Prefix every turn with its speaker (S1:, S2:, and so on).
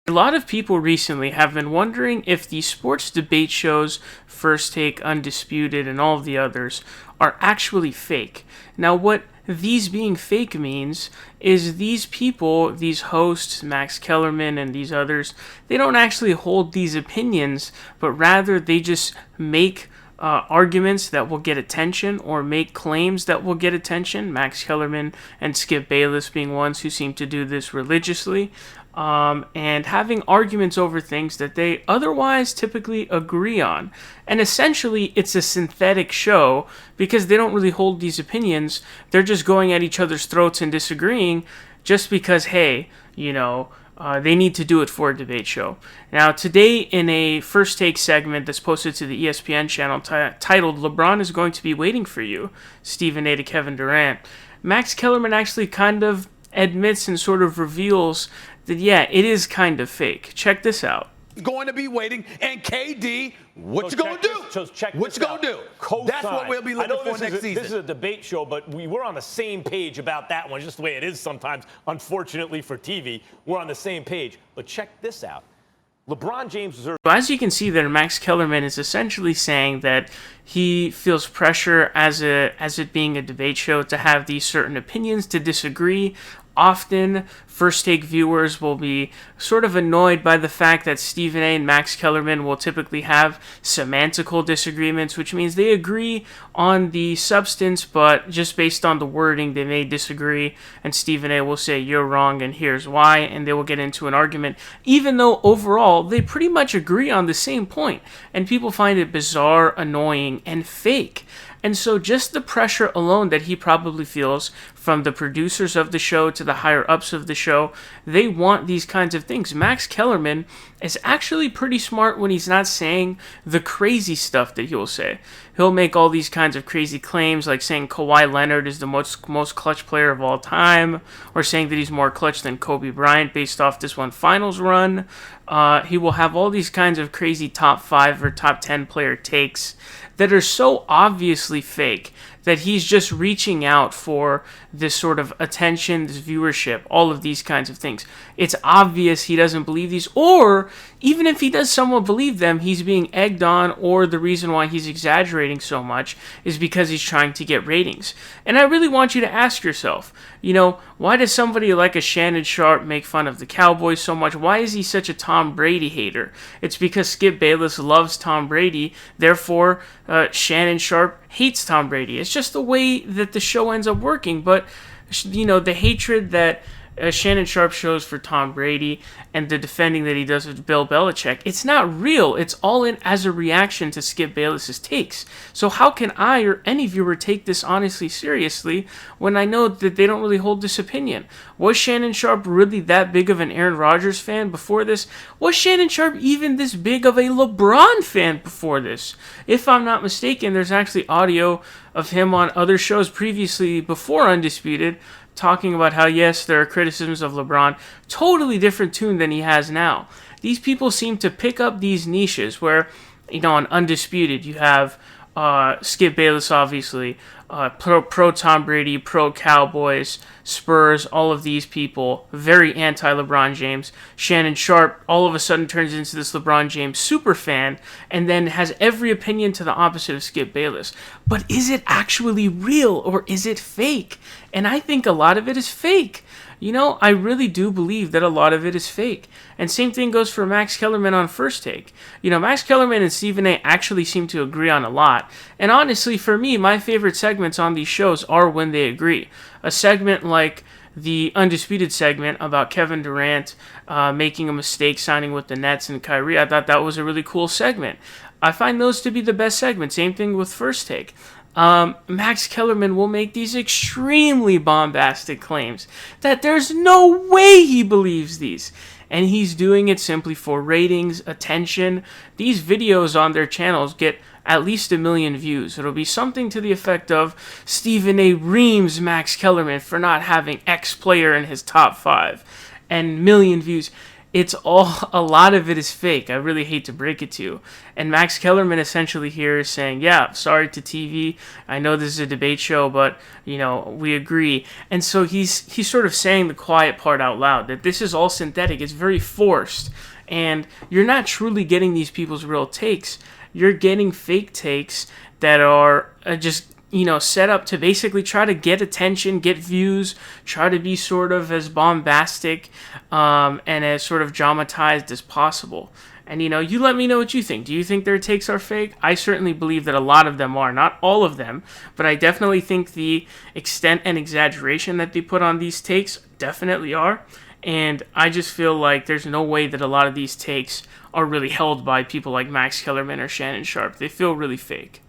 S1: A lot of people recently have been wondering if the sports debate shows, First Take, Undisputed, and all of the others, are actually fake. Now, what these being fake means is these people, these hosts, Max Kellerman and these others, they don't actually hold these opinions, but rather they just make arguments that will get attention or make claims that will get attention. Max Kellerman and Skip Bayless being ones who seem to do this religiously. And having arguments over things that they otherwise typically agree on. And essentially, it's a synthetic show because they don't really hold these opinions. They're just going at each other's throats and disagreeing just because, hey, they need to do it for a debate show. Now, today in a First Take segment that's posted to the ESPN channel titled LeBron is Going to Be Waiting for You, Stephen A. to Kevin Durant, Max Kellerman actually kind of admits and sort of reveals that, yeah, it is kind of fake. Check this out.
S2: Going to be waiting, and KD, what you going to do? What you going to do? That's what we'll be looking for next season.
S3: This is a debate show, but we're on the same page about that one, just the way it is sometimes, unfortunately for TV. We're on the same page. But check this out. LeBron James deserves...
S1: So as you can see there, Max Kellerman is essentially saying that he feels pressure as it being a debate show to have these certain opinions, to disagree. Often, First Take viewers will be sort of annoyed by the fact that Stephen A. and Max Kellerman will typically have semantical disagreements, which means they agree on the substance, but just based on the wording, they may disagree, and Stephen A. will say, you're wrong, and here's why, and they will get into an argument, even though overall, they pretty much agree on the same point, and people find it bizarre, annoying, and fake. And so just the pressure alone that he probably feels from the producers of the show to the higher-ups of the show, they want these kinds of things. Max Kellerman is actually pretty smart when he's not saying the crazy stuff that he'll say. He'll make all these kinds of crazy claims, like saying Kawhi Leonard is the most clutch player of all time, or saying that he's more clutch than Kobe Bryant based off this one finals run. He will have all these kinds of crazy top 5 or top 10 player takes that are so obviously fake that he's just reaching out for this sort of attention, this viewership, all of these kinds of things. It's obvious he doesn't believe these, or even if he does somewhat believe them, he's being egged on, or the reason why he's exaggerating so much is because he's trying to get ratings. And I really want you to ask yourself, why does somebody like a Shannon Sharpe make fun of the Cowboys so much? Why is he such a Tom Brady hater? It's because Skip Bayless loves Tom Brady, therefore Shannon Sharpe hates Tom Brady. It's just the way that the show ends up working, but the hatred that Shannon Sharpe shows for Tom Brady and the defending that he does with Bill Belichick, it's not real. It's all in as a reaction to Skip Bayless's takes. So how can I or any viewer take this honestly seriously when I know that they don't really hold this opinion? Was Shannon Sharpe really that big of an Aaron Rodgers fan before this? Was Shannon Sharpe even this big of a LeBron fan before this? If I'm not mistaken, there's actually audio of him on other shows previously before Undisputed talking about how, yes, there are criticisms of LeBron, totally different tune than he has now. These people seem to pick up these niches where, on Undisputed, you have Skip Bayless, obviously, pro Tom Brady, pro Cowboys, Spurs, all of these people, very anti-LeBron James. Shannon Sharpe all of a sudden turns into this LeBron James super fan and then has every opinion to the opposite of Skip Bayless. But is it actually real or is it fake? And I think a lot of it is fake. I really do believe that a lot of it is fake. And same thing goes for Max Kellerman on First Take. Max Kellerman and Stephen A. actually seem to agree on a lot. And honestly, for me, my favorite segments on these shows are when they agree. A segment like the Undisputed segment about Kevin Durant making a mistake signing with the Nets and Kyrie, I thought that was a really cool segment. I find those to be the best segments. Same thing with First Take. Max Kellerman will make these extremely bombastic claims that there's no way he believes these. And he's doing it simply for ratings, attention. These videos on their channels get at least 1 million views. It'll be something to the effect of Stephen A. reams Max Kellerman for not having X player in his top 5. And 1 million views. a lot of it is fake. I really hate to break it to you. And Max Kellerman essentially here is saying, yeah, sorry to TV. I know this is a debate show, but, we agree. And so he's sort of saying the quiet part out loud, that this is all synthetic. It's very forced. And you're not truly getting these people's real takes. You're getting fake takes that are just set up to basically try to get attention, get views, try to be sort of as bombastic and as sort of dramatized as possible. And, you let me know what you think. Do you think their takes are fake? I certainly believe that a lot of them are. Not all of them, but I definitely think the extent and exaggeration that they put on these takes definitely are. And I just feel like there's no way that a lot of these takes are really held by people like Max Kellerman or Shannon Sharpe. They feel really fake.